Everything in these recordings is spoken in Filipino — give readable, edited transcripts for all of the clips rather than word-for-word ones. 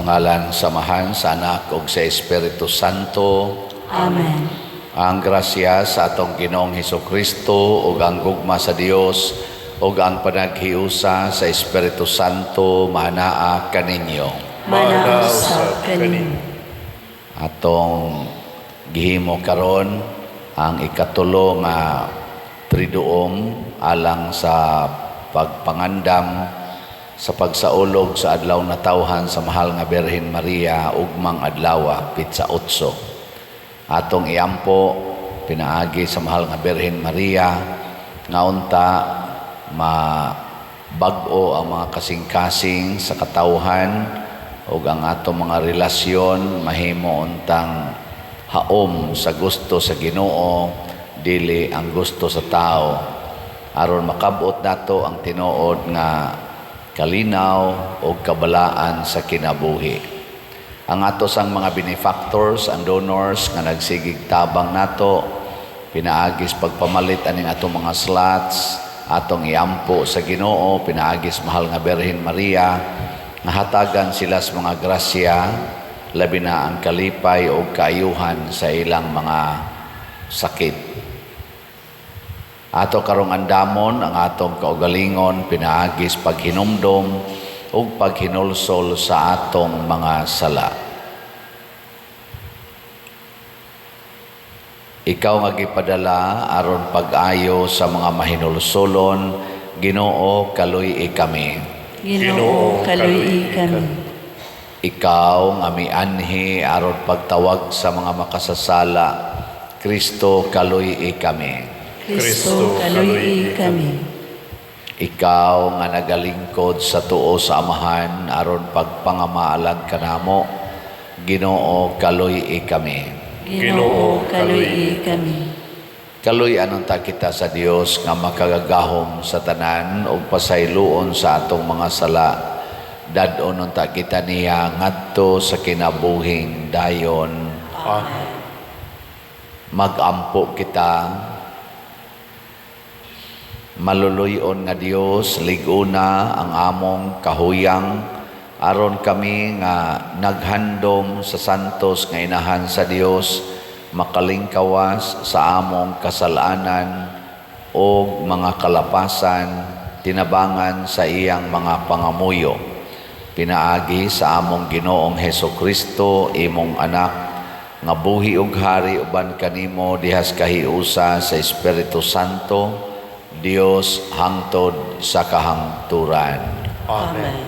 ngalan samahan sa Anak ug sa Espiritu Santo. Amen. Ang grasya sa atong Ginoong Hesukristo ug ang gugma sa Dios ug ang panaghiusa sa Espiritu Santo mahanaa kaninyo. Manaw sa kanin. Atong gihimo karon ang ikatulo nga triduum alang sa pagpangandam sa pagsaulog sa adlaw na tawhan sa mahal nga Birhen Maria ugmang adlaw pitsa 8. Atong iampo pinaagi sa mahal nga Birhen Maria nga unta mabag-o ang mga kasing-kasing sa katawhan ug ang atong mga relasyon mahimo untang haom sa gusto sa Ginoo dili ang gusto sa tao aron makabot nato ang tinuod nga kalinaw o kabalaan sa kinabuhi. Ang atos ang mga benefactors and donors nga nagsigig tabang nato, pinaagis pagpamalit aning atong mga slots, atong iampo sa Ginoo, pinaagis mahal nga Birhen Maria, nga hatagan sila sa mga grasya, labi na ang kalipay o kaayuhan sa ilang mga sakit. Ato karong andamon ang atong kaugalingon pinaagis paghinumdom ug paghinulsol sa atong mga sala. Ikaw nga gipadala aron pag-ayo sa mga mahinulsolon, Ginoo kaluy-i kami. Ginoo kaluy-i kami. Ikaw nga mianhi aron pagtawag sa mga makasasala, Kristo kaluy-i kami. Kristo kaluy-i kami. Ikaw nga nagalingkod sa tuo sa Amahan aron pagpangamaalag kanamo, Ginoo kaluy-i kami. Ginoo kaluy-i kami. Kaluy-an unta kita sa Dios nga makagagahom sa tanan ug pasayloon sa atong mga sala. Dadon unta kita niya ngadto sa kinabuhing dayon. Amen. Magampo kita. Maluluyon nga Dios, liguna ang among kahuyang aron kami nga naghandom sa santos nga inahan sa Dios makalingkawas sa among kasalanan o mga kalapasan tinabangan sa iyang mga pangamuyo. Pinaagi sa among Ginoong Hesukristo imong anak nga buhi ug hari uban kanimo dihas kahiusa sa Espiritu Santo, Dios hangtod sa kahangturan. Amen.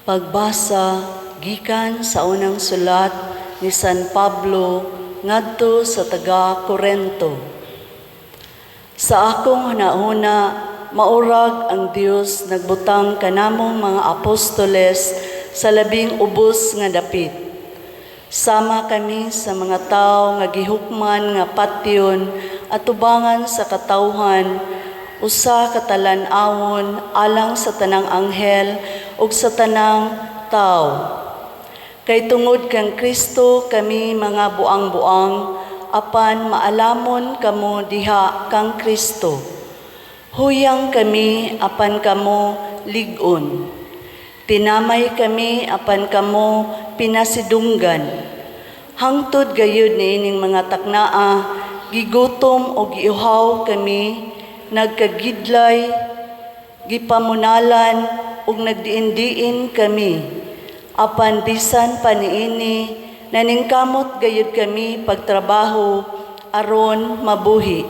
Pagbasa gikan sa unang sulat ni San Pablo ngadto sa taga Corinto. Sa akong hanauna maurag ang Dios nagbutang kanamong mga apostoles sa labing ubos nga dapit. Sama kami sa mga tao nga gihukman nga patyon at tubangan sa katawhan, usa ka talan-awon alang sa tanang anghel ug sa tanang tao. Kay tungod kang Kristo kami mga buang-buang, apan maalamon kamo diha kang Kristo. Huyang kami apan kamo lig-on. Tinamay kami apan kamo pinasidunggan. Hangtod gayud niining mga taknaa, gigutom o giuhaw kami, nagkagidlay, gipamunalan ug nagdiin-diin kami. Apan bisan pa niini, naningkamot gayud kami pagtrabaho aron mabuhi.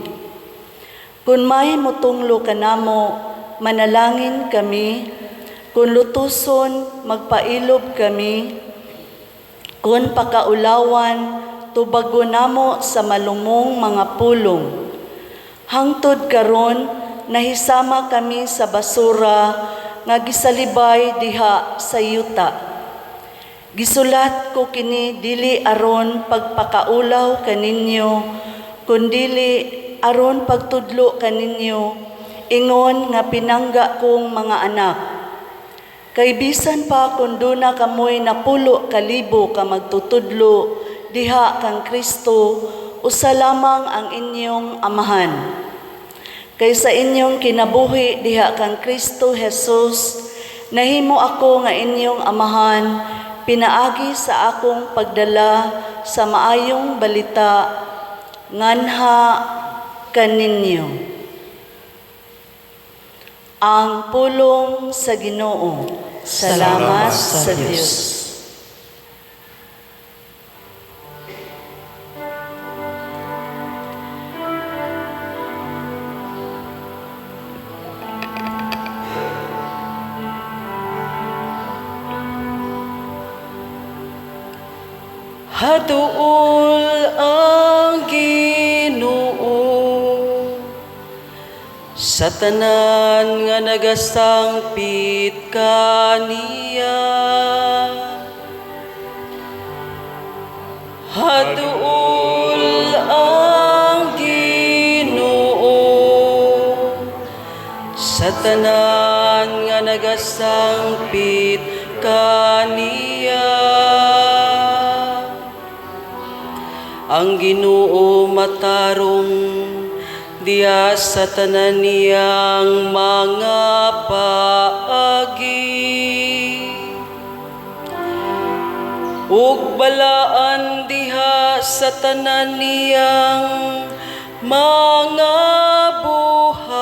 Kun may mutunglo kanamo, manalangin kami. Kung lutuson, magpailob kami. Kung pakaulawan, tubago namo sa malumong mga pulong. Hangtod karon, nahisama kami sa basura nga gisalibay diha sa yuta. Gisulat ko kini dili aron pagpakaulaw kaninyo, kundili aron pagtudlo kaninyo, ingon nga pinangga kong mga anak. Kay bisan pa kung duna kamoy napulo kalibo ka magtutudlo diha kang Kristo, usa lamang ang inyong amahan. Kay sa inyong kinabuhi diha kang Kristo Jesus, nahimo ako nga inyong amahan, pinaagi sa akong pagdala sa maayong balita, nganha kaninyo. Ang pulong sa Ginoo. Salamat sa Diyos. Haduol ang Ginoo sa tanan nga nagasangpit kaniya. Haduol ang Ginoo sa tanan nga nagasangpit kaniya. Ang Ginoo matarong diya sa tanan niyang mga paagi. Ug balaan diha sa tanan niyang mga buhat.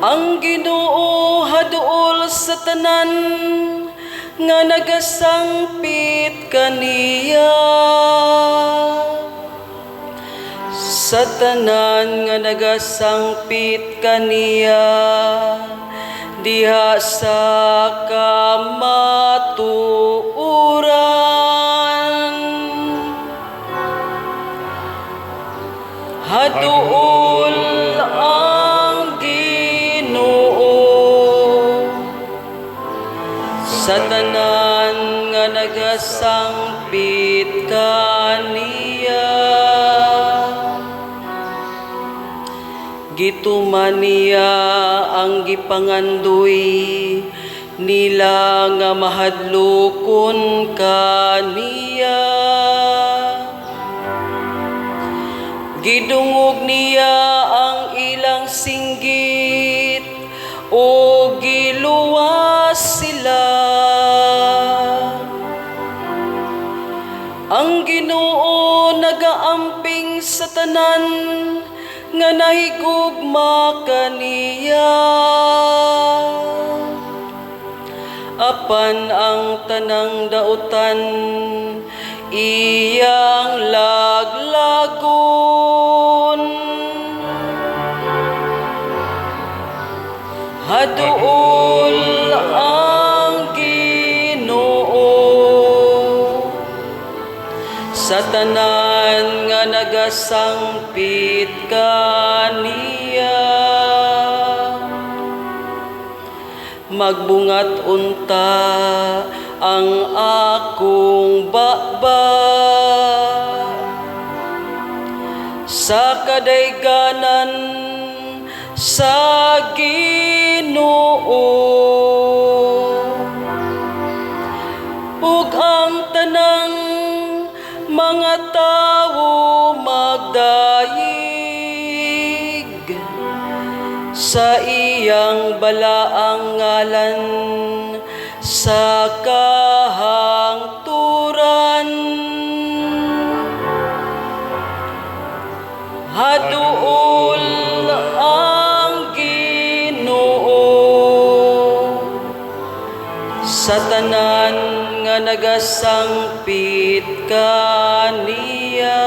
Ang Ginoo haduol sa tanan nga nagasangpit kaniya. Sa tanan nga nagasangpit kaniya, diha sa kamatuuran. Haduol ang Ginoo sa tanan nga nagasangpit kaniya. Gituman niya ang gipangandoy nila nga mahadlokon kaniya. Gidungog niya ang ilang singgit o giluwas sila. Ang Ginoo nagaamping sa tanan nga nahigugma kaniya. Apan ang tanang dautan iyang laglagon. Haduol ang Ginoo sa tanan nga nagasangpit kaniya. Magbungat unta ang akong baba sa kadayganan sa Ginoo. Ug ang tanang mga tawo magdayeg sa iyang balaang ngalan sa kahangturan. Haduol ang Ginoo sa tanan nga nagasangpit kaniya.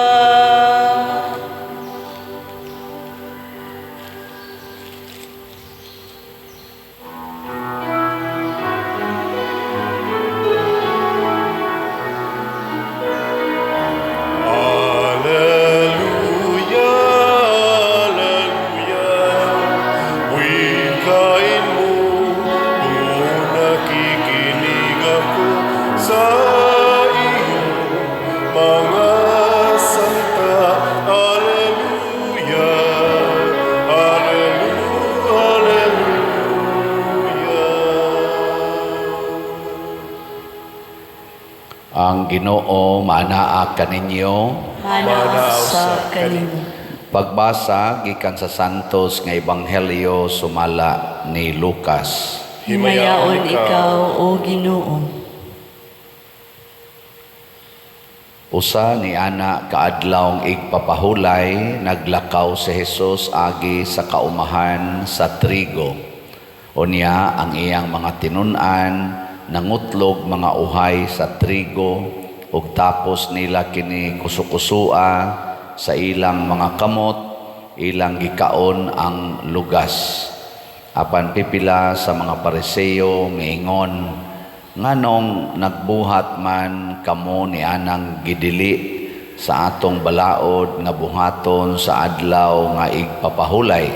Ang Ginoo manaa kaninyo. Mana sa kanimo. Pagbasa gikan sa santos nga ebanghelyo sumala ni Lucas. Himayaon ikaw, O Ginoo. Usa ni ana kaadlawng igpapahulay, naglakaw si Jesus agi sa kaumahan sa trigo. Unya ang iyang mga tinun-an nangutlog mga uhay sa trigo ug tapos nila kini kusukusua sa ilang mga kamot, ilang gikaon ang lugas. Apan pipila sa mga Pariseo miingon, nganong nagbuhat man kamo ni anang gidili sa atong balaod nga buhaton sa adlaw nga igpapahulay?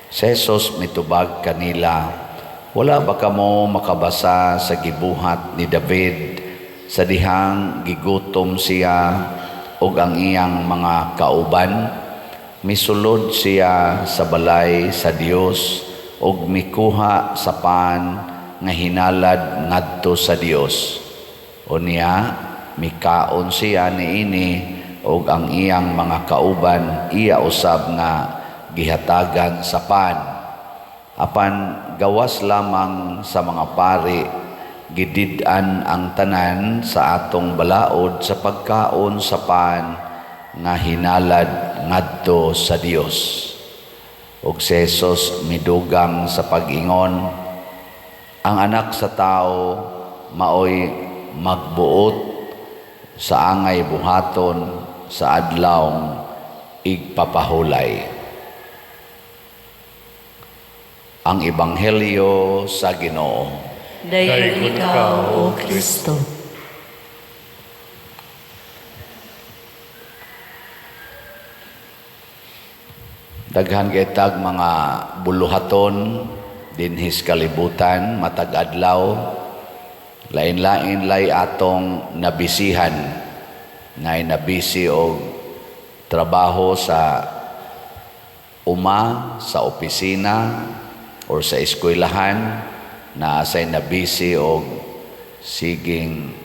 Si Jesus mitubag kanila, wala ba kamo makabasa sa gibuhat ni David sa dihang gigutom siya ug ang iyang mga kauban? Misulod siya sa balay sa Dios ug mikuha sa pan nga hinalad ngadto sa Dios. Unya mikaon siya niini ug ang iyang mga kauban iya usab nga gihatagan sa pan. Apan gawas lamang sa mga pari gidid-an ang tanan sa atong balaod sa pagkaon sa pan nga hinalad ngadto sa Dios. Ug si Jesus midugang sa pag-ingon, ang anak sa tao maoy magbuot sa angay buhaton sa adlawng igpapahulay. Ang ebanghelyo sa Ginoo. Dayon ikaw, O Kristo. Daghan kitag mga buluhaton dinhis kalibutan matag adlaw, lain-lain lay atong nabisihan, ngay nabisi og trabaho sa sa opisina or sa eskwelahan, na asay nabisi og siging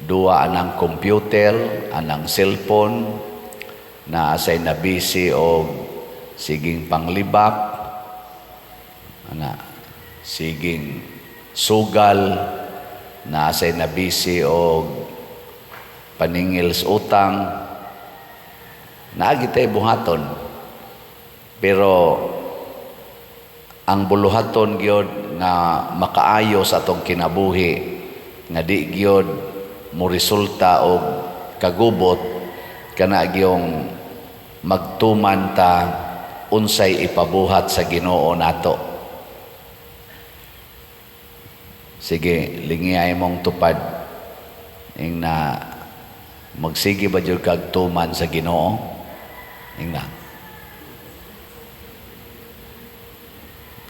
duwa anang computer, anang cellphone, na asay nabisi og siging panglibak, siging sugal, na asay nabisi og paningil sa utang, naagi tay buhaton. Pero ang buluhaton gyud nga makaayo sa atong kinabuhi, nga di gyud mo resulta og kagubot, kana gyung magtuman ta unsay ipabuhat sa Ginoo nato. Sige, lingiyay mong tupad ing na magsige ba jud kag tuman sa Ginoo? Ing na.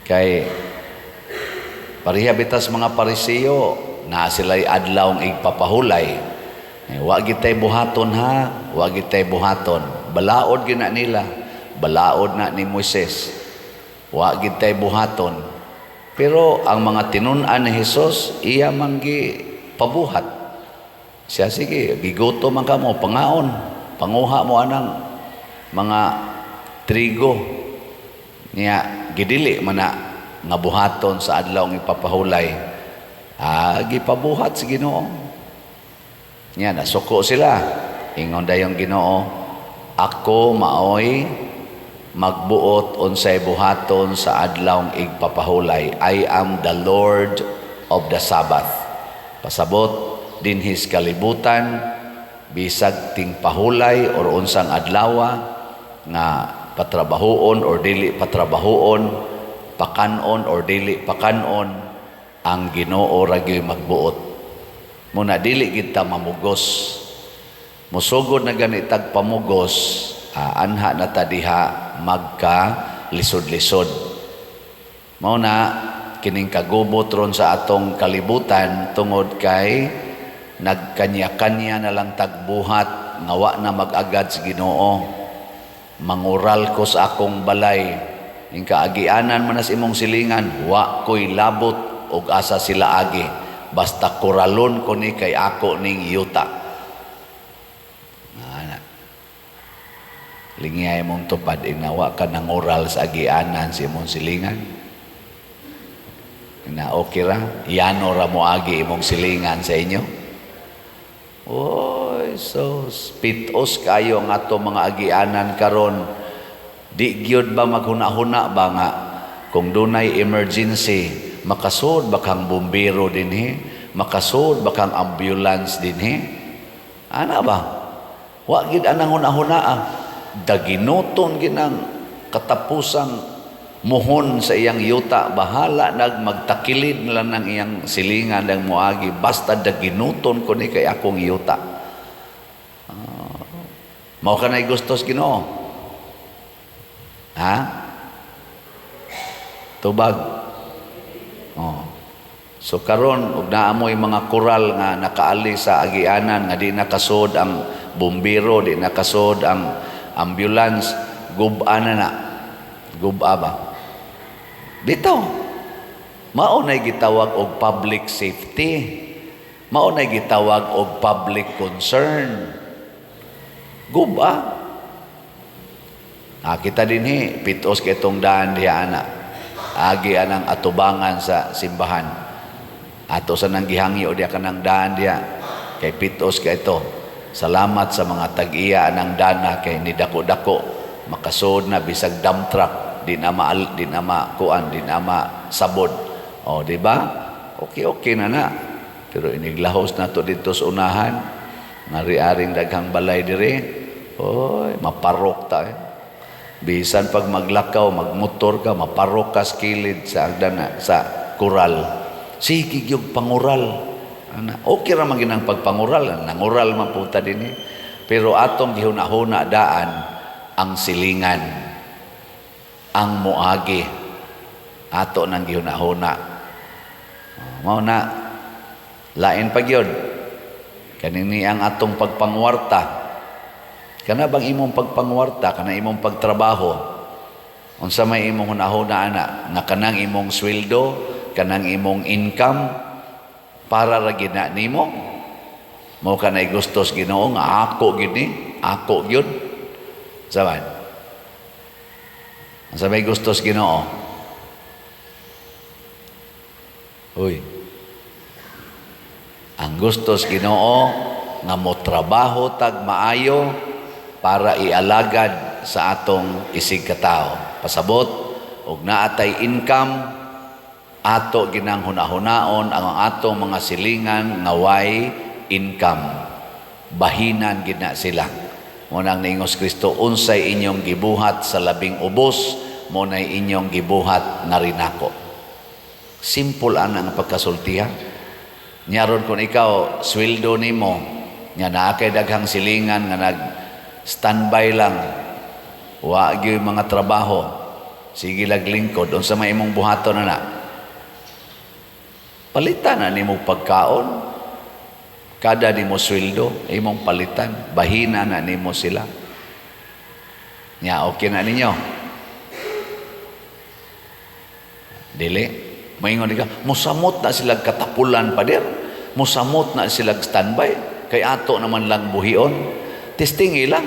Kay pareha bitas mga Pariseo na sila'y adlawng igpapahulay. Wa gitay buhaton ha, wa gitay buhaton. Balaod gyud na nila, balaod na ni Moises. Wa gitay buhaton. Pero ang mga tinun-an ni Jesus, iya manggi pabuhat. Siya sige, gigutom man kamo, pangaon, panguha mo anang mga trigo. Niya gidili man na nga buhaton sa adlaw ng ipapahulay, gipabuhat sa Ginoo. Niya nasuko sila, ingon dayong Ginoo, ako maoy magbuot unsay buhaton sa adlaw ng igpapahulay. I am the Lord of the Sabbath. Pasabot dinhis kalibutan, bisag ting pahulay or unsang adlaw nga patrabahoon or dili patrabahoon, pakanon or dili pakanon, ang Ginoo ra gyud magbuot. Muna dili kita mamugos. Musugod na ganitag pamugos, anha na ta diha magka lisod-lisod. Mao na kining kagubot ron sa atong kalibutan tungod kay nagkanya-kanya na lang tagbuhat nga wa na mag-agad sa Ginoo. Mangural ko sa akong balay, ing kaagianan man as imong silingan, wa ko'y labot og asa sila agi, basta kuralon ko ni kay ako ning yuta. Lingiyay mong tupad, inawa ka ng oral sa agianan sa imong silingan. Na okay ra, yano ra mo agi imong silingan sa inyo. Oy, so pitos kayo ang ato mga agianan karon. Di gyud ba maghuna-huna ba nga kung dunay emergency, makasud ba kang bumbero dinhi, makasud ba kang ambulance dinhi? Ana ba? Wa gid anang huna-hunaa. Daginuton ginang katapusang muhon sa iyang yuta, bahala magtakilid na lang ng iyang silingan ng muagi, basta daginuton ko ni kay akong yuta. Mao ka na'y gustos Ginoo? Ha? Tubag? Oh. So karon ug naamoy mga koral nga nakaali sa agianan nga di nakasod ang bumbero, di nakasod ang ambulance, guba na. Guba ba? Bitaw. Mao nay gitawag og public safety. Mao nay gitawag og public concern. Guba. Kita dinhi pitos kay itong daan diha ana. Agi anang atubangan sa simbahan. Ato sa nang gihangyo diha kanang daan diha. Kay pitos kay ito. Salamat sa mga tag-iya anang dana kay ni dako-dako makasud na bisag dump truck di na makuan, di na masabod. O, di ba? Okay na. Pero iniglahos na to dito sa unahan. Nari-aring daghang balay dire. Oy, maparok ta. Bisan pag maglakaw, magmotor ka, maparok ka sa kilid sa agdana, sa kural. Sige yung pangural. Okay ra man ginang pagpangural, nangural man puta din. Pero atong gihuna-huna daan ang silingan. Ang muagi ato nang gihuna-huna. Mao na lain pa gyud kanini ang atong pagpangwarta. Kana bang imong pagpangwarta, kana imong pagtrabaho, unsa may imong hunahuna ana nga kanang imong sweldo, kanang imong income para ra gid na nimo. Mao kanay gustos Ginoo nga ako gid ni, ako gyud. Saban ang sabay gustos Ginoo. Uy. Ang gustos Ginoo nga mo trabaho tag maayo para ialagad sa atong isig katao. Pasabot og naatay income ato ginang hunahunaon ang atong mga silingan nga way income. Bahinan gid na sila. Munang niingos Kristo, unsay inyong gibuhat sa labing ubos, munay inyong gibuhat na rinako. Simple ang pagkasultihan. Nyaron kung ikaw, sweldo nimo, nga naakay daghang silingan, nga nag-standby lang, wag yung mga trabaho, sige laglingkod, unsa may imong buhaton na. Palitan na nimo pagkaon, kada ni mo sweldo, imong palitan, bahina na nimo sila. Nya, okay na ninyo. Dili. Maingon ka, musamot na sila katapulan pa der. Musamot na sila standby. Kay ato naman lang buhion. Testing ilang.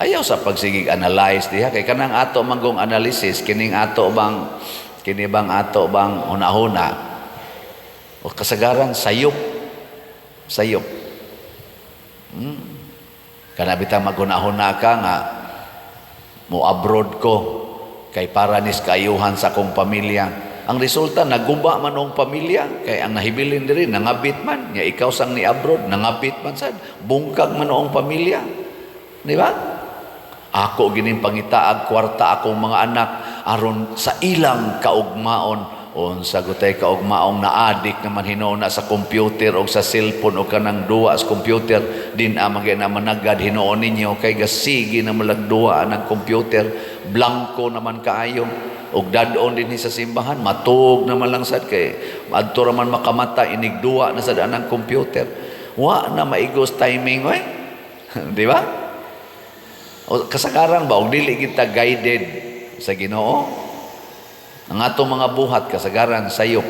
Ayaw sa pagsigig analyze diha. Kay kanang ato manggong analysis, kini bang ato bang una-una. O kasagaran, sayop. Kana bitang maghuna-huna ka nga mo abroad ko kay para nis kaayuhan sa akong pamilya. Ang resulta naguba man ang pamilya kay ang nahibilin diri nangabit man nya ikaw sang ni abroad nangabit man sad bungkag man ang pamilya. Di ba? Ako gining pangitaag kwarta akong mga anak aron sa ilang kaugmaon. Unsa gutay kaugmaong na-addict naman hinoon sa computer o sa cellphone o kanang duwa sa computer din amagay na managad hinoon ninyo kay gasigi na malagduwa ng computer blanco naman kaayo og dadon din sa simbahan matug naman lang sad kay adto ra man makamata inigduwa na sad anang computer wa na maigos timing oy di ba o kasagaran ba og dili kita guided sa Ginoo. Ang atong mga buhat kasagaran sayop.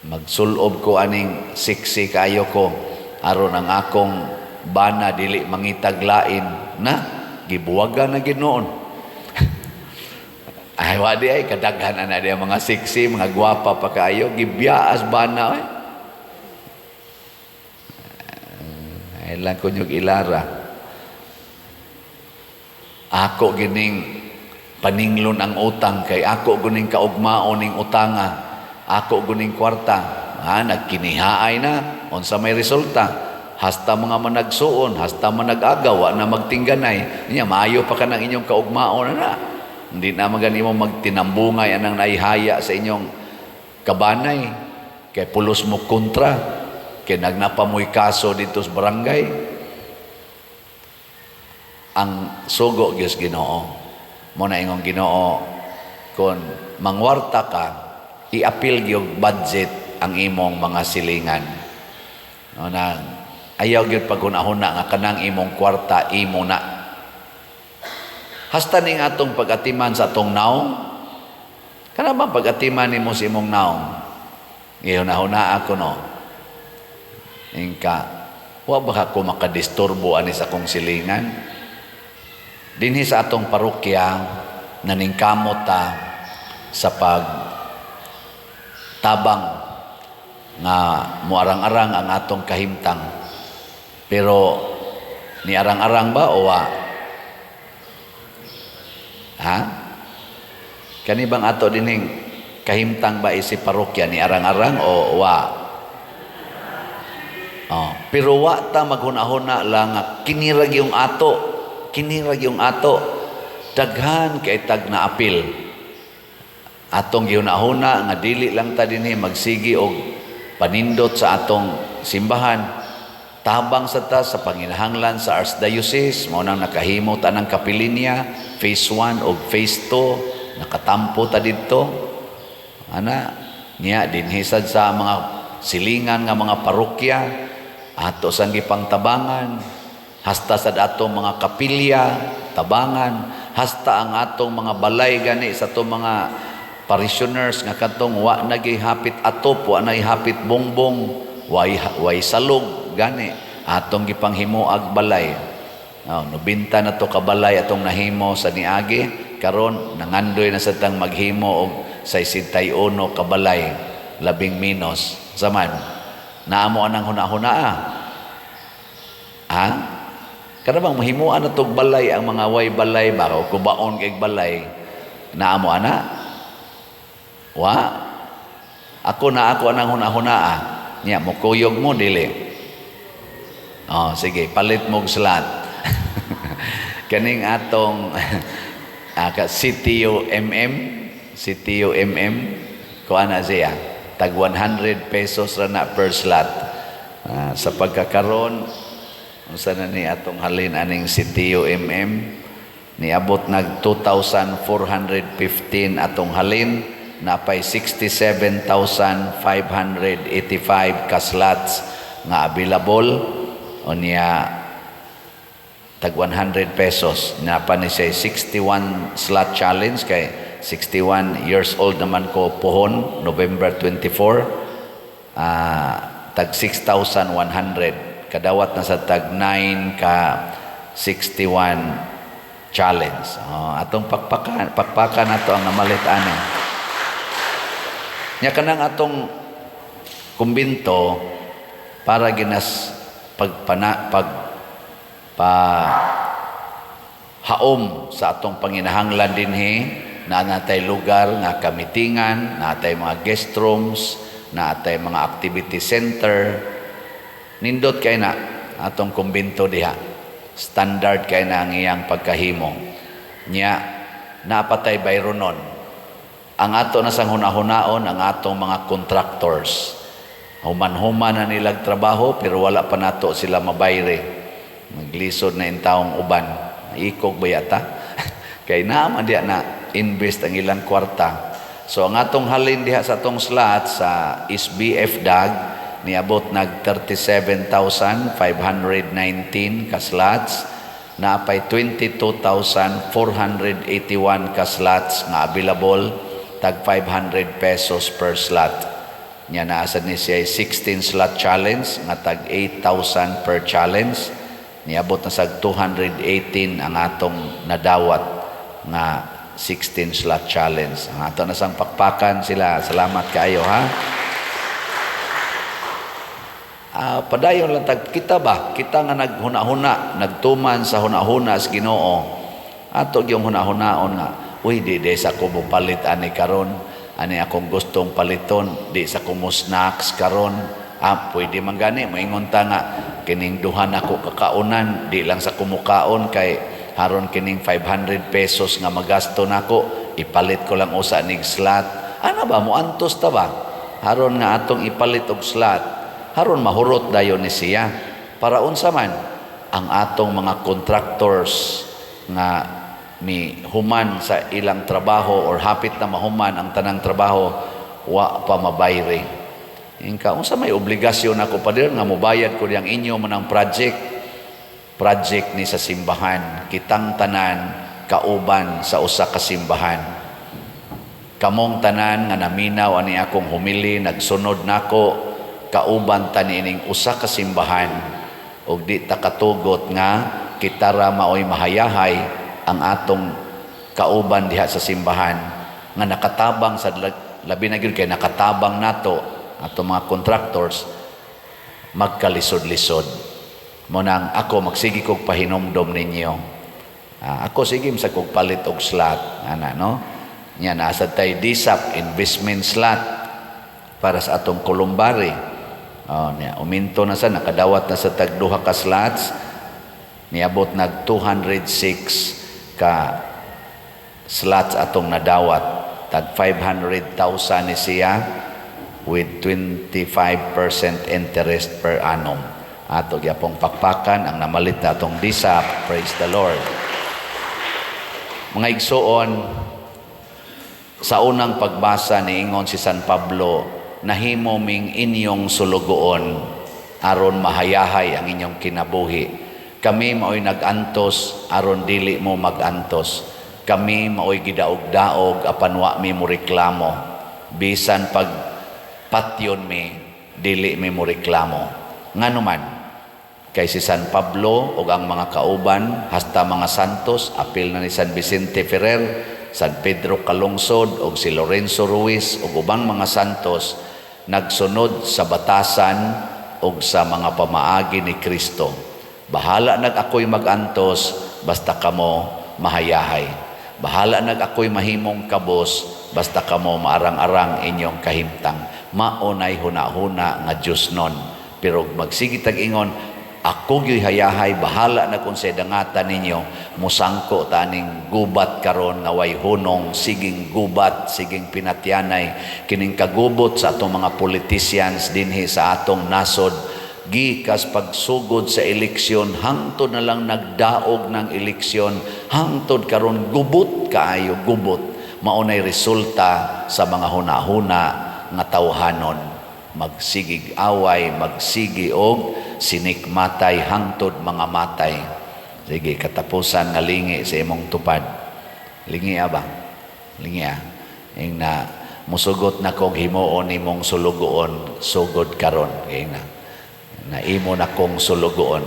Magsulob ko aning siksi kayo ko aron ang akong bana dili mangitaglain na gibuwagan na ginoon. Ay wadi ay kadaghan na dia mga sexy, mga gwapa pa kaayo, gibiyaas bana ay. Ay lang ko nyug ilara. Ako gining paninglon ang utang kay ako guning kaugmaon ning utanga. Ako guning kwarta. Nagkinihaay na unsa may resulta. Hasta mga managsuon, hasta manag-agaw na magtingganay. Niya maayo pa ka ng inyong kaugmaon na. Hindi na magani mo magtinambungay anang naihaya sa inyong kabanay. Kay pulos mo kontra. Kay nagnapamoy kaso dito sa barangay. Ang sugo Diyos Ginoo. Muna ingong Ginoo, kung mangwarta ka, i-appeal yung budget ang imong mga silingan. No, na ayaw gyud paghuna-huna nga kanang imong kwarta imo na. Hasta ning atong pag-atiman sa atong naong. Kana ba pag-atiman nimo sa imong naong? Ihuna-huna ako no. Ingka, wa ba ako makadisturbo ani sa akong silingan? Dinhi sa atong parokya naningkamot ta sa tabang nga muarang-arang ang atong kahimtang. Pero ni arang-arang ba o wa? Ha? Kani bang ato dining kahimtang ba isi parokya ni arang-arang o wa? Pero wa ta maghuna-huna lang nga kinirag yung ato. Kinirag yung ato. Daghan kay tag na apil. Atong gihuna-huna nga dili lang ta dinhi magsigi og panindot sa atong simbahan. Tabang sa ta sa panginahanglan sa Archdiocese, mao nang nakahimo ta ng kapilinya, phase 1 o phase 2, nakatampo ta didto. Ana, niya dinhi sad sa mga silingan nga mga parokya, ato sang gipangtabangan, hasta sa atong mga kapilya, tabangan, hasta ang atong mga balay gani sa atong mga parishioners nga katong wa nagihapit atop, wa nagihapit bongbong, way salog gani atong gipanghimuag balay. Nubinta na to kabalay atong nahimo sa niagi, karon nangandoy na sa tang maghimo og 61 kabalay, 10 minos zaman. Naamo anang huna-hunaa. Ha? Kada bang mahimuan na tog balay ang mga way balay ba o kubaon kay balay naamo ana? Wa. Ako anang huna-hunaa. Nya mo kuyog mo dili. Sige, palit mo og slot. Kaning atong CTO kuan na siya. Tag 100 pesos ra na per slot. Sa pagkakaron unsa na ni atong halin aning CTO niabot nag 2,415 atong halin, napay 67,585 ka slots nga available o niya tag 100 pesos. Napa ni siya 61 slot challenge kay 61 years old naman ko pohon November 24, tag 6,100 kadawat na sa tag 9 ka 61 challenge. Atong pakpakan nato ang namalit ani. Nya kanang atong kumbinto para ginas haom sa atong panginahanglan dinhi, na natay lugar nga kamitingan, natay mga guest rooms, natay mga activity center. Nindot kay na atong kumbinto diha. Standard kay na ang iyang pagkahimo. Nya napatay bayronon. Ang ato na sang hunahunaon ang atong mga contractors. Human-human na nilag trabaho pero wala pa nato sila mabayre. Maglisod na in taong uban. Ikog ba yata? Kay naman diya na invest ang ilang kwarta. So ang atong halin diha sa atong slot sa SBF DAG niabot nag 37,519 ka slots, napay 22,481 ka slots nga available, tag 500 pesos per slot. Nya naa sad ni siya 16 slot challenge nga tag 8,000 per challenge. Niabot na sa 218 ang atong nadawat nga 16 slot challenge. Ang ato na sang pakpakan sila. Salamat kaayo ha. Padayon lang kita ba? Kita nga naghuna-huna, nagtuman sa huna-huna sa Ginoo. Ato yung huna-hunaon nga, uy, di sa ko mupalit ani karon, ani akong gustong paliton, di sa ko mo snacks karon. Pwede man gani, moingon ta nga, kining duhan ako kakaunan, di lang sa kumukaon, kay haron kining 500 pesos nga magasto nako, ipalit ko lang usa nig slot. Ano ba, mo antos ta ba? Haron nga atong ipalit og slot, haron mahurot dayon ni siya. Para unsa man, ang atong mga contractors nga mi human sa ilang trabaho or hapit na mahuman ang tanang trabaho, wa pa mabayre. Inka, unsa may obligasyon ako pa dir nga mobayad ko diyang inyo man ang project ni sa simbahan, kitang tanan kauban sa usa ka simbahan. Kamong tanan nga naminaw ani akong humili, nagsunod nako, kauban ta niining usa ka simbahan, ug di ta katugot nga kita ra maoy mahayahay ang atong kauban diha sa simbahan nga nakatabang sa labi na gyud kay nakatabang nato atong mga contractors magkalisod-lisod. Mo nang ako magsigi kog pahinomdom ninyo. Ako sige sa kog palit og slot ana no. Nya nasa tay DSAP investment slot para sa atong Columbari. Niya uminto na sa nakadawat na sa tagduha ka slots. Niabot nag 206 ka slots atong nadawat. Tag 500,000 ni siya with 25% interest per annum. Ato gyapong pakpakan ang namalit na atong DSAP. Praise the Lord. Mga igsoon, sa unang pagbasa niingon si San Pablo, nahimo ming inyong sulugoon aron mahayahay ang inyong kinabuhi. Kami maoy nagantos aron dili mo magantos. Kami maoy gidaog-daog apan wa mi mo reklamo. Bisan pag patyon mi dili mi mo reklamo. Nganuman kay si San Pablo ug ang mga kauban hasta mga santos, apil na ni San Vicente Ferrer, San Pedro Calungsod ug si Lorenzo Ruiz ug ubang mga santos nagsunod sa batasan ug sa mga pamaagi ni Kristo. Bahala nag ako'y magantos basta kamo mahayahay. Bahala nag ako'y mahimong kabos basta kamo maarang-arang inyong kahimtang. Maunay huna-huna nga Diyos nun. Pero magsigi tag-ingon, ako gyo'y hayahay, bahala na kung sa dangatan ninyo, musangko taning gubat karon nga way hunong, siging gubat, siging pinatyanay, kining kagubot sa atong mga politicians dinhi sa atong nasod, gikas pagsugod sa eleksyon, hangtod na lang nagdaog ng eleksyon, hangtod karon gubot kaayo, gubot. Maunay resulta sa mga huna-huna nga tawhanon, magsigig away, magsigi og sinikmatay hangtod mga matay. Sige, katapusan nga lingi sa imong tupad. Lingi ba? Lingi ing na musugot na kong himuon imong sulugoon, sugod karon. Ing na imo na kong sulugoon.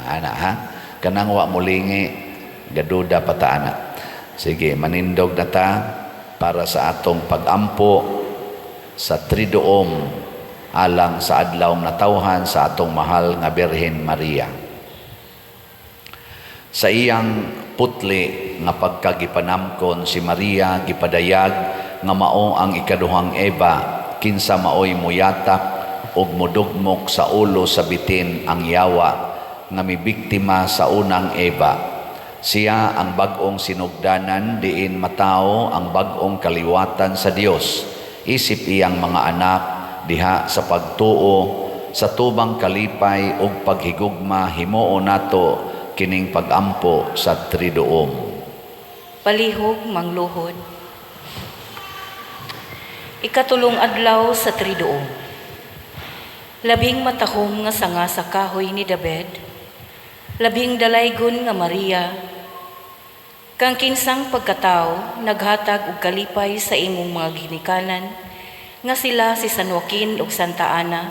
Ana ha? Kanang wa mo lingi, gaduda pataana. Sige, manindog na ta para sa atong pagampo sa Triduum alang sa adlaw na tawhan sa atong mahal nga Birhen Maria. Sa iyang putli nga pagkagipanamkon si Maria gipadayag nga mao ang ikaduhang Eva, kinsa maoy muyatak ug mudugmok sa ulo sa bitin ang yawa nga mibiktima sa unang Eva. Siya ang bag-ong sinugdanan diin matao ang bag-ong kaliwatan sa Dios. Isip iyang mga anak diha sa pagtuo sa tubang kalipay ug paghigugma himuo nato kining pagampo sa Triduum. Palihog mangluhod. Ikatulong adlaw sa Triduum. Labing matahom nga sanga sa kahoy ni David, labing dalaygon nga Maria, kang kinsang pagkatao naghatag og kalipay sa imong mga ginikanan, nga sila si San Joaquin ug Santa Ana.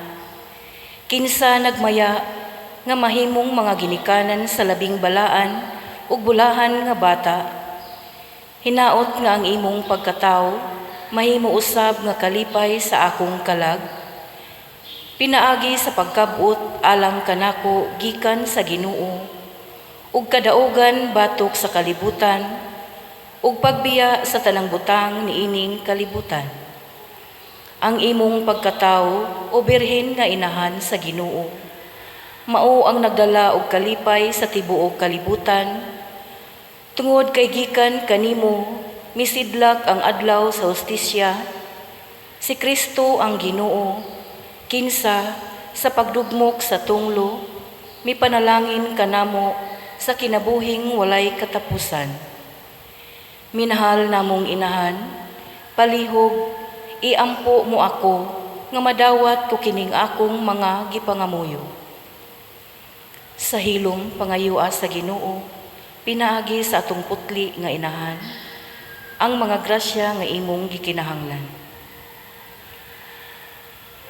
Kinsa nagmaya nga mahimong mga ginikanan sa labing balaan ug bulahan nga bata. Hinaot nga ang imong pagkatao mahimo usab nga kalipay sa akong kalag. Pinaagi sa pagkabut alang kanako gikan sa Ginoo ug kadaugan batok sa kalibutan ug pagbiya sa tanang butang niining kalibutan. Ang imong pagkatao o birhen nga inahan sa Ginoo mao ang nagdala og kalipay sa tibuok kalibutan. Tungod kay gikan kanimo misidlak ang adlaw sa hustisya. Si Kristo ang Ginoo kinsa sa pagdugmok sa tunglo mipanalangin kanamo sa kinabuhing walay katapusan. Minahal namong inahan, palihog iampo mo ako nga madawat ko kining akong mga gipangamuyo. Sa hilong pangayua sa Ginoo, pinaagi sa atong putli nga inahan, ang mga grasya nga imong gikinahanglan.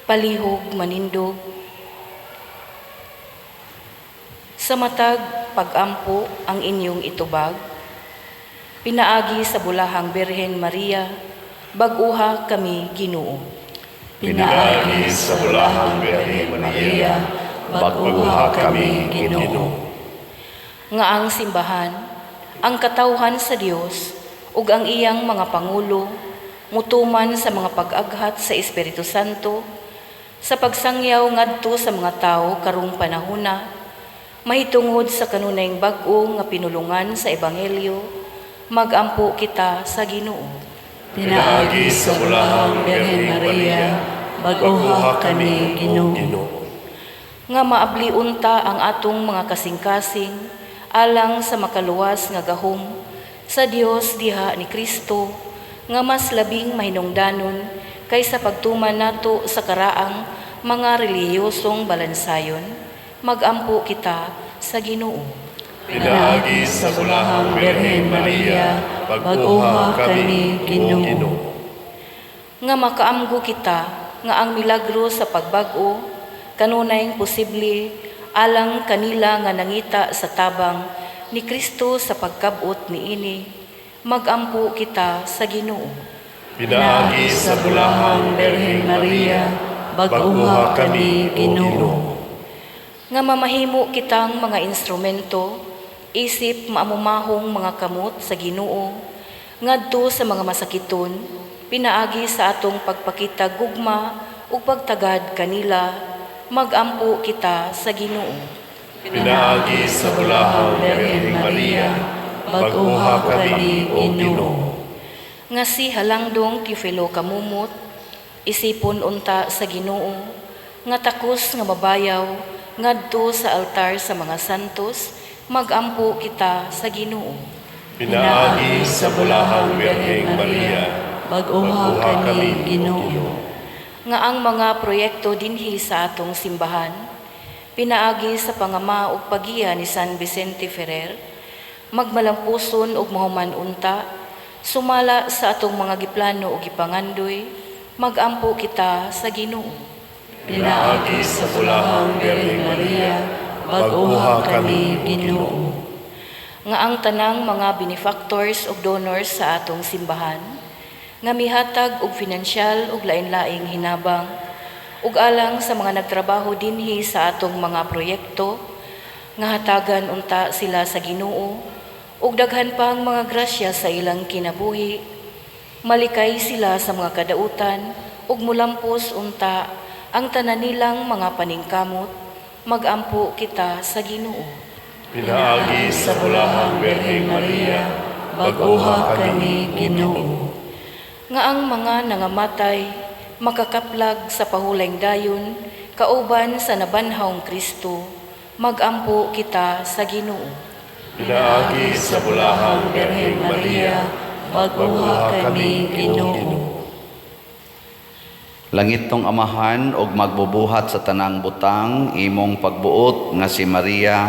Palihog manindog, sa matag pagampo ang inyong itubag, pinaagi sa bulahang Birhen Maria, bag-uha kami Ginoo. Pinaagi sa bulahang Birhen Maria, bag-uha kami Ginoo. Nga ang simbahan, ang katawhan sa Dios ug ang iyang mga pangulo mutuman sa mga pag-aghat sa Espiritu Santo sa pagsangyaw ngadto sa mga tao karong panahona mahitungod sa kanunayng bag-o nga pinulungan sa ebanghelyo magampo kita sa Ginoo. Pinaagi sa bulahang Birhen Maria, bag-uha kami Ginoo. Nga maabli unta ang atong mga kasing-kasing alang sa makaluwas nga gahom sa Dios diha ni Kristo nga mas labing mahinungdanon kaysa pagtuman nato sa karaang mga relihiyosong balansayon magampo kita sa Ginoo. Pinaagi sa bulahang Birhen Maria, bag-uha kami Ginoo. Nga makaamgo kita nga ang milagro sa pagbag-o kanunayng posible alang kanila nga nangita sa tabang ni Kristo sa pagkabot niini magampo kita sa Ginoo. Pinaagi sa bulahang Birhen Maria, bag-uha kami Ginoo. Nga mamahimo kitang mga instrumento isip maamumahong mga kamot sa Ginoo ngadto sa mga masakiton pinaagi sa atong pagpakita gugma ug pagtagad kanila magampo kita sa Ginoo. Pinaagi sa bulahang Birhen Maria, bag-uha kami Ginoo. Nga si Halangdong Teofilo Kamumot isipon unta sa Ginoo nga takos nga mabayaw ngadto sa altar sa mga santos magampo kita sa Ginoo. Pinaagi sa bulahang Birhen Maria, bag-uha kami Ginoo. Nga ang mga proyekto dinhi sa atong simbahan pinaagi sa pangama ug pagiya ni San Vicente Ferrer magmalampuson ug mahuman unta sumala sa atong mga giplano ug gipangandoy magampo kita sa Ginoo. Pinaagi sa bulahang Birhen Maria, bag-uha kami Ginoo. Nga ang tanang mga benefactors ug donors sa atong simbahan nga mihatag og pinansyal ug lain-laing hinabang ug alang sa mga nagtrabaho dinhi sa atong mga proyekto nga hatagan unta sila sa Ginoo ug daghan pang mga grasya sa ilang kinabuhi malikay sila sa mga kadautan ug mulampos unta ang tanan nilang mga paningkamot magampo kita sa Ginoo. Pinaagi sa bulahang Birhen Maria, bag-uha kami Ginoo. Nga ang mga nangamatay makakaplag sa pahulayng dayon kauban sa nabanhawng Kristo magampo kita sa Ginoo. Pinaagi sa bulahang Birhen Maria, bag-uha kami Ginoo. Langit tong amahan og magbubuhat sa tanang butang imong pagbuot nga si Maria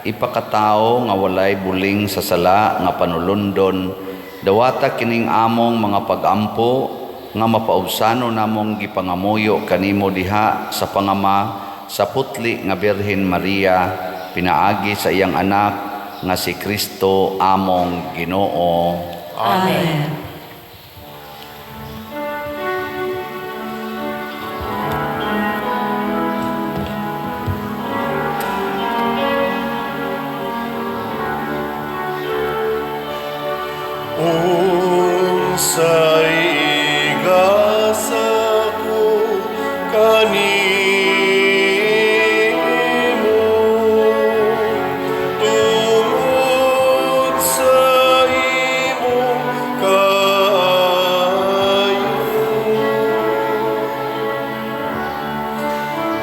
ipakatao nga walay buling sa sala nga panulundon dawata kining among mga pagampo nga mapaubsano namong gipangamuyo kanimo diha sa pangama sa putli nga Birhen Maria pinaagi sa iyang anak nga si Kristo among Ginoo. Amen. Unsay igasa ko kanimo tungod sa imong kaayo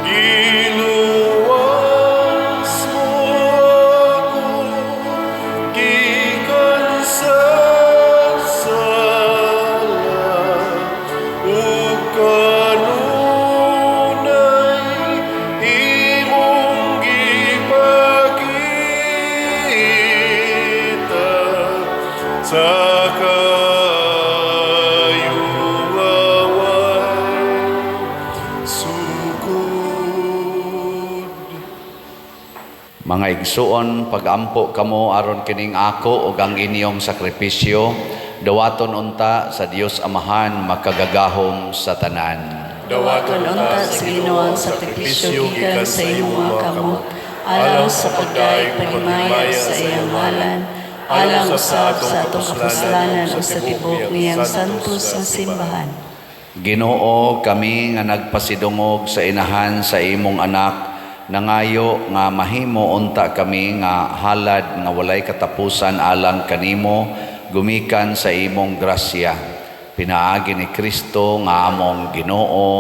giluwas mo ako gikan sa ug kanunay imong gipakita sa kayuwawan sugod. Mga igsuon, pagampo kamo aron kining ako ug ang inyong sakripisyo, dawaton unta sa Dios Amahan makagagahom sa tanan. Dawaton unta sa Ginoo ang sakripisyo gikan sa imong mga kamot, alang sa pagdaig panimaya sa iyang ngalan, alang sa atong kapusalanan ug sa tibok niyang santos nga simbahan. Ginoo, kami nga nagpasidungog sa inahan sa imong anak, nangayo nga mahimo unta kami nga halad nga walay katapusan alang kanimo gumikan sa imong grasya. Pinaagi ni Kristo nga among Ginoo.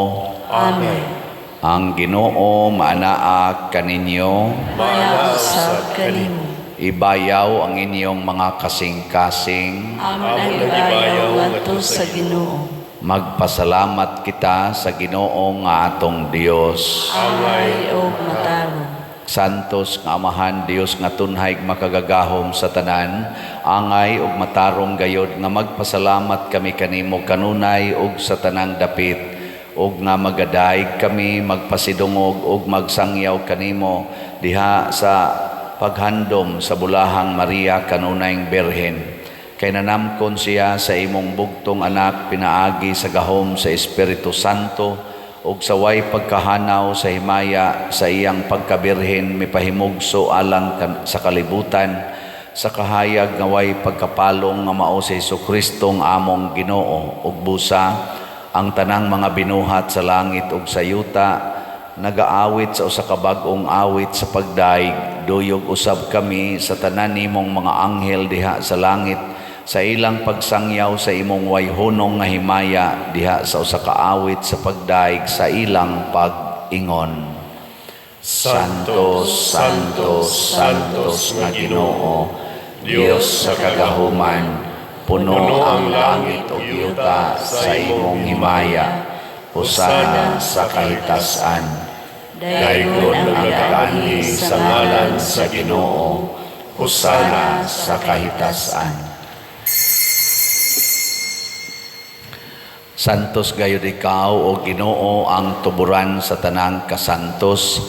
Amen. Ang Ginoo maanaa kaninyo, Manausab kanimo. ibayaw ang inyong mga kasing-kasing. Amon ang ibayaw ngadto sa Ginoo. Magpasalamat kita sa Ginoo nga atong Dios. Angay o matarong. Santos nga Amahan Dios nga tunhay makagagahom sa tanan, angay ug matarong gayod nga magpasalamat kami kanimo kanunay ug sa tanang dapit, ug nga magadayeg kami magpasidungog ug magsangyaw kanimo diha sa paghandom sa bulahang Maria kanunayng Birhen. Kay nanamkon siya sa imong bugtong anak pinaagi sa gahom sa Espiritu Santo ug sa way pagkahanaw sa himaya sa iyang pagkabirhen mipahimugso alang sa kalibutan sa kahayag nga way pagkapalong nga mao si Jesucristo nga among Ginoo ug busa ang tanang mga binuhat sa langit ug sa yuta nagaawit sa usa ka bag-ong awit sa pagdaig duyog usab kami sa tanan nimong mga anghel diha sa langit sa ilang pagsangyaw sa imong wayhunong nga himaya diha sa usa ka awit sa pagdaig sa ilang pag-ingon. Santos, Santos, Santos nga Ginoo, Dios sa kagahuman, puno ang langit ug yuta sa imong himaya. Hosana sa kahitasan. Daygon ang nagaanhi sa ngalan sa Ginoo. Hosana sa kahitasan. Santos gayud ikaw o Ginoo ang tuburan sa tanang kasantos.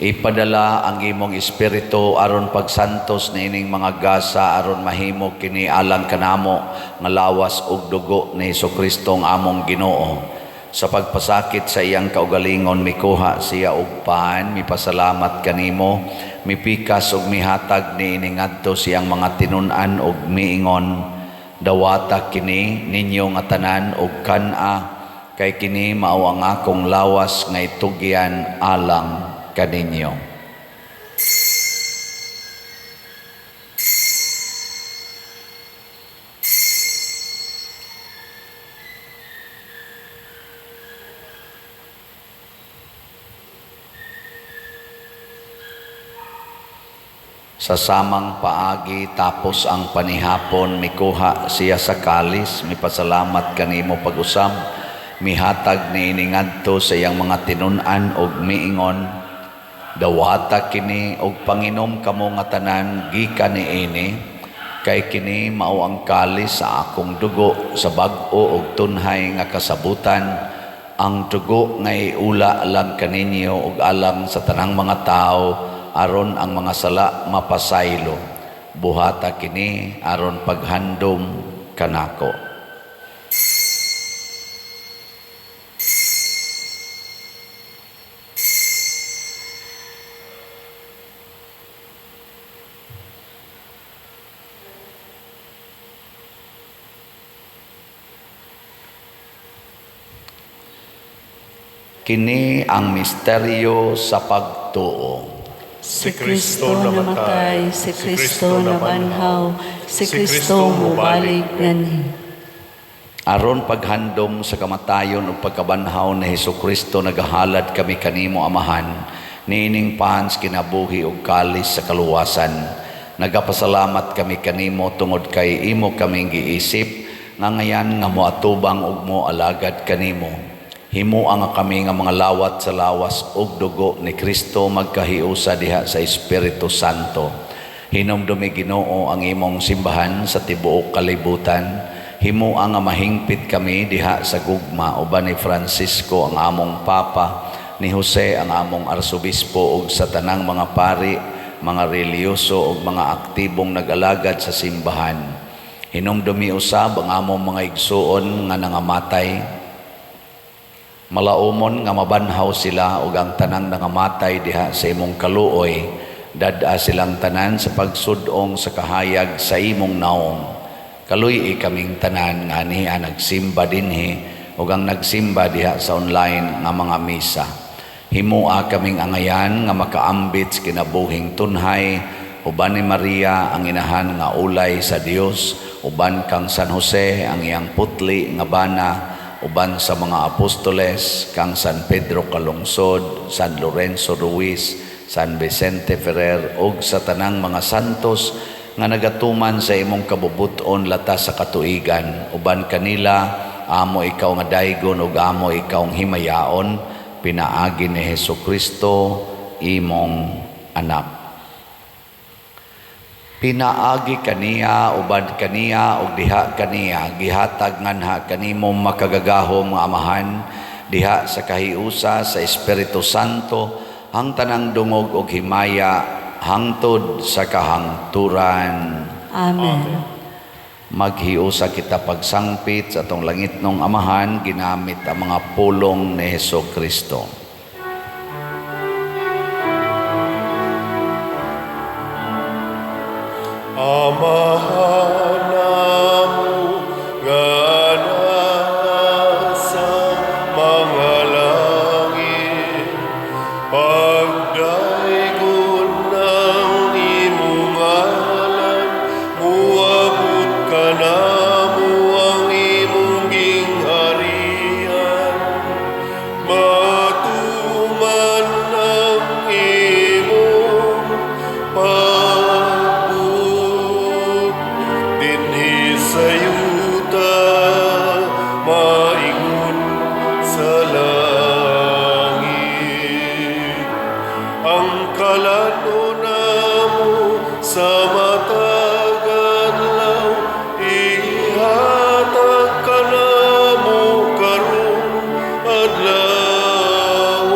Ipadala ang imong espiritu aron pagsantos niining mga gasa aron mahimo kini alang kanamo nga lawas ug dugo ni Jesucristo ang among Ginoo. Sa pagpasakit sa iyang kaugalingon mikuha siya og paan, mipasalamat kanimo, mipikas ug mihatag niining ngadto siyang mga tinun-an ug miingon. Dawata kini ninyo nga tanan ug kana kay kini mao ang akong lawas nga itugyan alang kaninyo. Sa samang paagi tapos ang panihapon mikuha siya sa kalis, mipasalamat kanimo pag-usab, mihatag niini ngadto sa iyang mga tinun-an ug miingon, dawata kini og panginom kamo nga tanan gikan niini, kay kini mao ang kalis sa akong dugo sa bag-o ug tunhay nga kasabutan ang dugo nga iula alang kaninyo ug alang sa tanang mga tao aron ang mga sala mapasaylo. Buhata kini aron paghandom kanako. Kini ang misteryo sa pagtuo. Si Kristo namatay, si Kristo nabanhaw, si Kristo mubalik nganhi. Aron paghandom sa kamatayon ug pagkabanhaw ni Hesukristo nagahalad kami kanimo Amahan, niining pahans kinabuhi ug kalis sa kaluwasan. Nagapasalamat kami kanimo tungod kay imo kaming giisip nga ngayan nga moatubang ug moalagad kanimo. Himuang nga kami nga mga lawat sa lawas ug dugo ni Kristo magkahiusa diha sa Espiritu Santo. Hinumdumi Ginoo ang imong simbahan sa tibuok kalibutan. Himuang nga mahingpit kami diha sa gugma uban ni Francisco ang among Papa, ni Jose ang among Arsobispo ug sa tanang mga pari, mga reliyoso ug mga aktibong nag-alagad sa simbahan. Hinumdumi usab ang among mga igsuon nga nangamatay. Malaumon nga mabanhaw sila ug ang tanang nangamatay diha sa imong kaluoy, dad-a silang tanan sa pagsudong sa kahayag sa imong naong. Kaluy kaming tanan nga niya nagsimba dinhi ug ang nagsimba diha sa online nga mga misa. Himua kaming angayan nga makaambit sa kinabuhing tunhay, uban ni Maria ang inahan nga ulay sa Dios, uban kang San Jose ang iyang putli nga bana, uban sa mga apostoles, kang San Pedro Calungsod, San Lorenzo Ruiz, San Vicente Ferrer, ug sa tanang mga santos nga nagatuman sa imong kabubuton latas sa katuigan. Uban kanila, amo ikaw nga daygon ug amo ikaw nga himayaon, pinaagi ni Hesukristo, imong anak. Pinaagi kaniya, ubad kaniya, ug diha kaniya, gihatag nganha kanimo makagagahom nga Amahan, diha sa kahiusa sa Espiritu Santo, hang tanang dungog ug himaya, hangtod sa kahangturan. Amen. Maghiusa kita pagsangpit sa atong langitnong Amahan, ginamit ang mga pulong ni Hesukristo. Amahan namo nga nasa mga langit, pagdaygon ng imong ngalan, muabot ka namo ang imong gingharian, matuman ang imong dinhi sa yuta, maingon sa langit. Ang kalano namo sa matag adlaw, ihatag ka namo karong adlaw.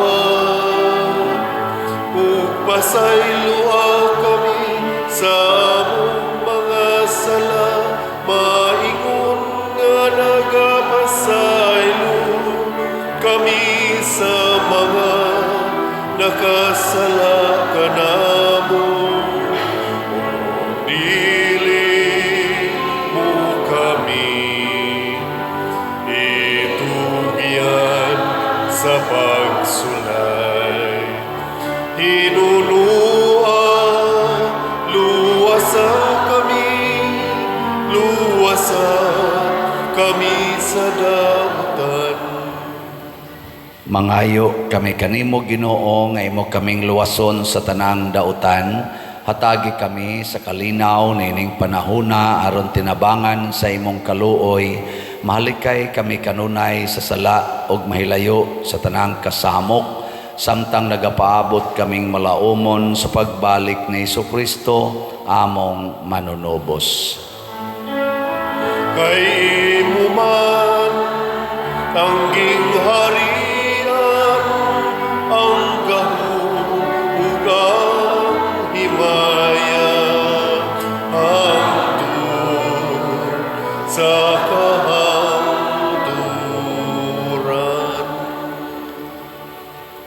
Ug pasayloa kami sa among mga sala, maingon nga nagapasaylo kami sa mga nakasala kanamo. Dili mo kami itugyan sa pagsulay, hinulua, luwasa kami sa damutan. Mangayo kami kanimo Ginoo nga imo kaming luwason sa tanang dautan. Hatagi kami sa kalinaw nining panahona aron tinabangan sa imong kaluoy. Mahalikay kami kanunay sa sala ug mahilayo sa tanang kasamok, samtang nagapaabot kaming malaumon sa pagbalik ni Hesukristo, among manunubos. Kay imo man ang gingharian, sa kahangturan.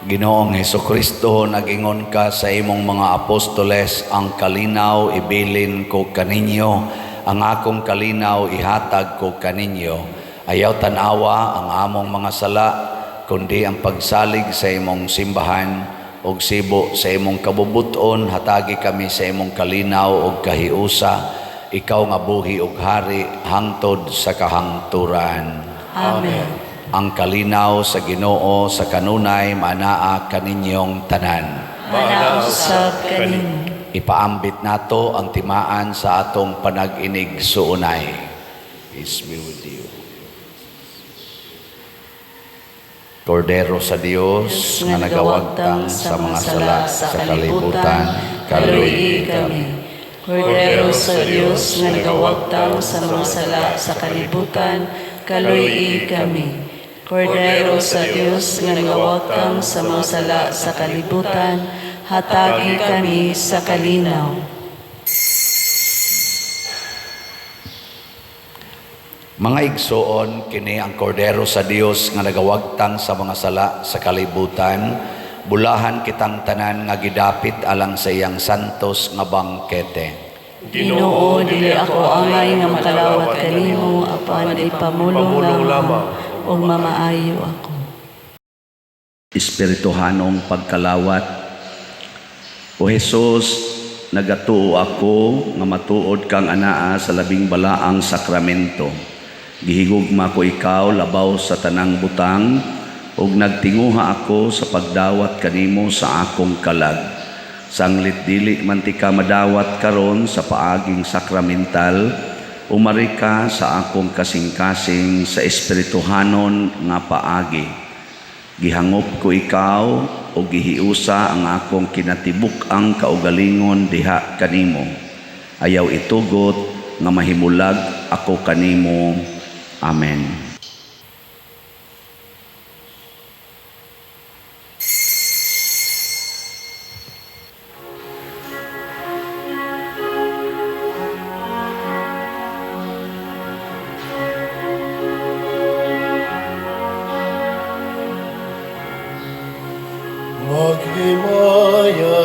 Ginoong Hesukristo, nagingon ka sa imong mga apostoles, ang kalinaw ibilin ko kaninyo, ang akong kalinaw ihatag ko kaninyo. Ayaw tanawa ang among mga sala, kundi ang pagsalig sa imong simbahan, og sibo sa imong kabubuton, hatagi kami sa imong kalinaw og kahiusa, ikaw nga buhi ug hari hangtod sa kahangturan. Amen. Ang kalinaw sa Ginoo sa kanunay manaa kaninyong tanan. Manaw sab kanimo. Ipaambit nato ang timaan sa atong panag-inig suunay. Peace be with you. Kordero sa Dios nga nagawagtang sa mga sala sa kalibutan, kaluyi kami. Kordero sa Dios nga nagawagtang sa mga sala sa kalibutan, kaluyi kami. Kordero sa Dios nga nagawagtang sa mga sala sa kalibutan, hatagi kami sa kalinaw. Mga igsoon, kini ang kordero sa Dios nga nagawagtang sa mga sala sa kalibutan, bulahan kitang tanan nga gidapit alang sa iyang santos nga bangkete. Ginoo, dili ako angay nga makalawat kanimo, apan ipamulong lamang o mamaayo ako. Espirituhanong pagkalawat. O Jesus, nagatuo ako nga matuod kang anaa sa labing balaang sakramento. Gihigugma ko ikaw labaw sa tanang butang, ug nagtinguha ako sa pagdawat kanimo sa akong kalag. Sanglit dili man ti ka madawat karon sa paaging sakramental, umari ka sa akong kasing-kasing sa espirituhanon nga paagi. Gihangop ko ikaw o gihiusa ang akong kinatibuk ang kaugalingon diha kanimo. Ayaw itugot nga mahimulag ako kanimo. Amen. Maghimaya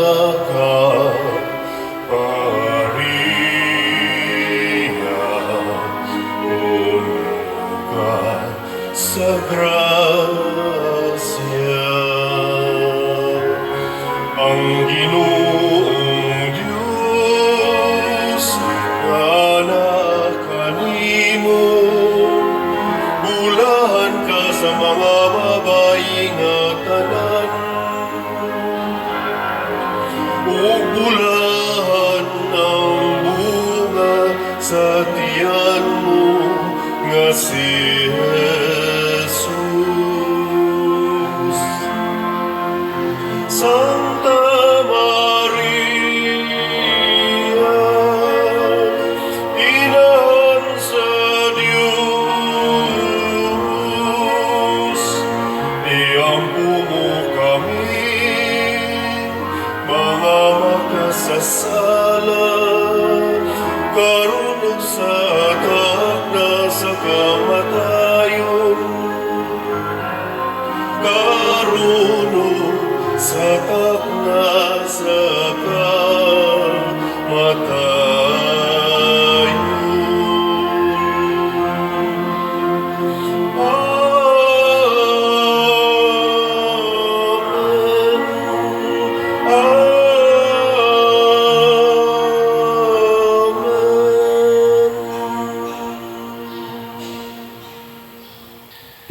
ka, Maria, puno ka sa grasya. Ang Ginoong Diyos, anak kanimo, bulahan ka sa mga babayi nga tanan. Bulahan ang bunga sa tiyan mo nga si Jesus. Santa Maria, Inahan sa Diyos, iampu mo kami mga makasasala, karon ug sa atak na sa kamatayon. Karon ug sa atak na sa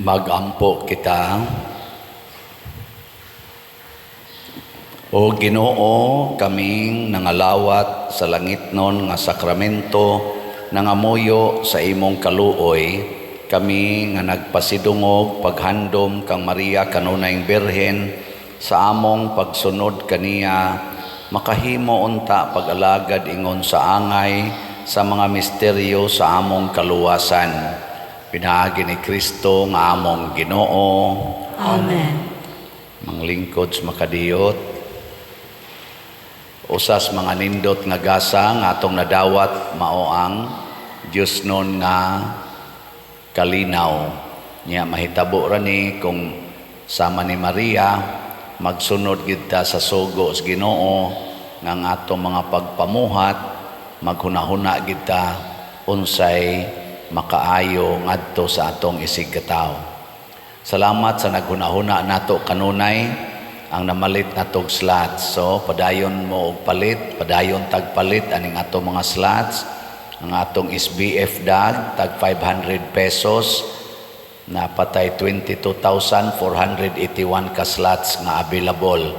Magampo kita. O Ginoo, kaming nangalawat sa langitnon nga sakramento nangamuyo sa imong kaluoy, kami nga nagpasidungog paghandom kang Maria kanunayng Birhen sa among pagsunod kaniya, makahimo unta pag-alagad ingon sa angay sa mga misteryo sa among kaluwasan. Pinaagi ni Kristo nga among Ginoo. Amen. Manglingkod sa makadiyot. Usas mga nindot nga gasa nga atong nadawat mao ang Diyos nun nga kalinaw. Niya mahitabo ra ni kung sama ni Maria, magsunod kita sa sugo sa Ginoo nga ang atong mga pagpamuhat, maghunahuna kita unsay makaayo ngadto sa atong isig katawo. Salamat sa naghunahuna nato kanunay ang namalit natog slots. So padayon mo og palit, padayon tagpalit aning atong mga slots. Ang atong SBF dag tag 500 pesos, napatay 22,481 ka slots nga available.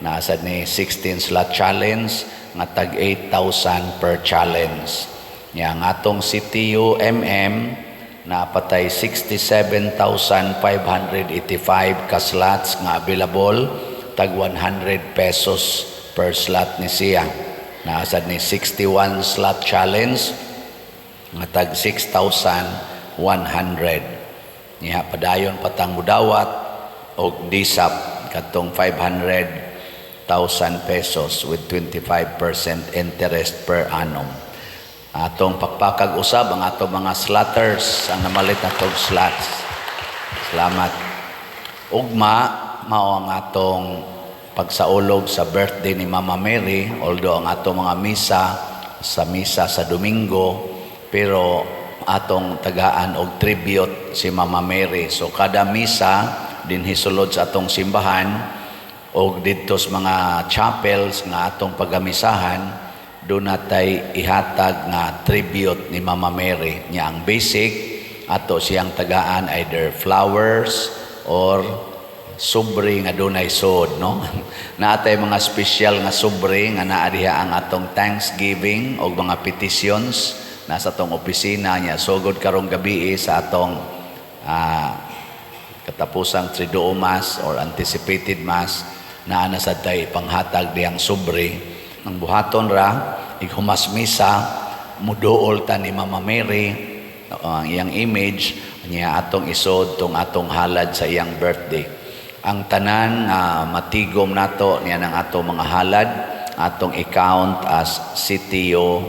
Nasa ni 16 slot challenge nga tag 8,000 per challenge. Yang atong CTU napatay 67,585 ka slots nga available, tag 100 pesos per slot ni siya. Nasa ni 61 slot challenge nga tag 6,100. Niya padayon patang mudawat og disap katong 500,000 pesos with 25% interest per annum. Atong pakpakag usab ang atong mga slotters ang namalit natong slots. Salamat. Ugma mao ang atong pagsaulog sa birthday ni Mama Mary, although ang atong mga misa sa Domingo, pero atong tagaan og tribute si Mama Mary. So kada misa dinhi sulod sa atong simbahan og didto sa mga chapels nga atong pagamisahan, doon natay ihatag nga tribute ni Mama Mary. Niya ang basic ato siyang tagaan either flowers or sobre nga dunay sod, no? Naatay mga special nga sobre nga naa diha ang atong Thanksgiving o mga petitions nasa atong opisina niya. Sugod karong gabi sa atong katapusang Triduo Mass or anticipated Mass, naa na sad tay panghatag diyang sobre. Ang buhaton ra ighumas misa, muduol ta ni Mama Mary ang iyang image niya atong isod tong atong halad sa iyang birthday. Ang tanan matigom nato niya ng atong mga halad atong i-count as CTO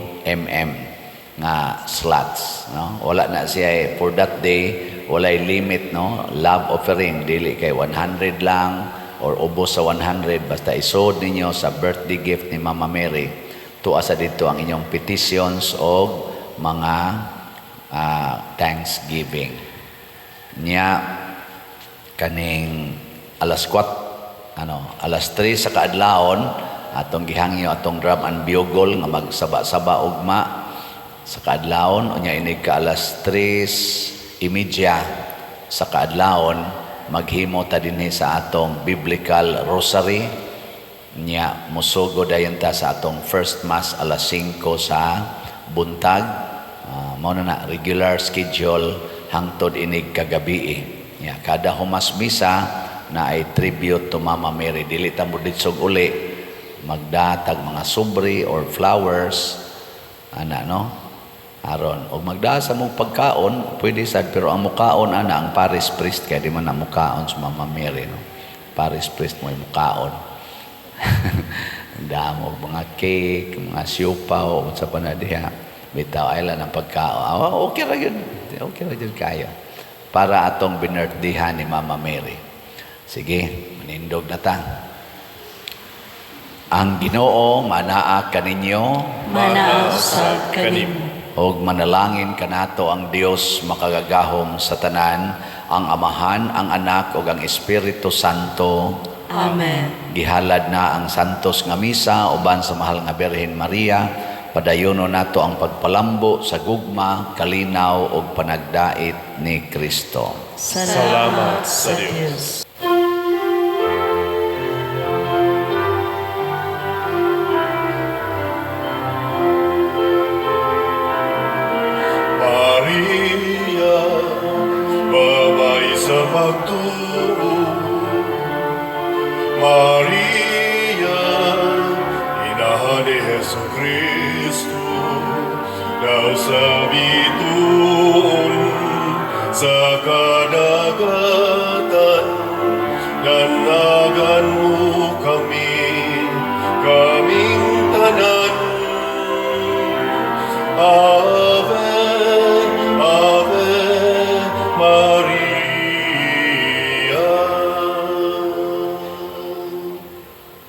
nga slots, no? Wala na siya for that day, walay limit, no? Love offering dili kay 100 lang or ubos sa 100, basta isod ninyo sa birthday gift ni Mama Mary. Tuwa sa dito ang inyong petitions o mga Thanksgiving. Niya kaning alas 3 sa kaadlawon atong gihangyo atong drum and bugle nga magsaba-saba ugma sa kaadlawon. Unya inig ka alas 3:30 sa kaadlawon maghimo ta dinhi sa atong biblical rosary. Nya musugo dayon ta sa atong first mass alas 5 sa buntag. Mao na regular schedule hangtod inig kagabi. Nya kada humas misa na ay tribute to Mama Mary. Dili ta mo ditsog uli magdatag mga sobre or flowers no aron og magdaa sa mong pagkaon pwede sad, pero ang mukaon ang parish priest kay di man na mukaon sa Mama Mary, no? Parish priest mo mukaon. Damo mga cake, mga siupaw sa panadiha bitaw ay lang ang pagkaon. Okay ra yun kayo para atong binirthdayan ni Mama Mary. Sige, manindog na ta. Ang Ginoo manaa kaninyo, Manaa sa kanin. og manalangin kanato ang Dios makagagahom sa tanan, ang Amahan, ang Anak ug ang Espiritu Santo. Amen. Gihalad na ang santos nga misa uban sa mahal nga Birhen Maria. Padayono nato ang pagpalambo sa gugma, kalinaw ug panagdait ni Kristo. Salamat sa Diyos. Maria, babae sa pagtulong,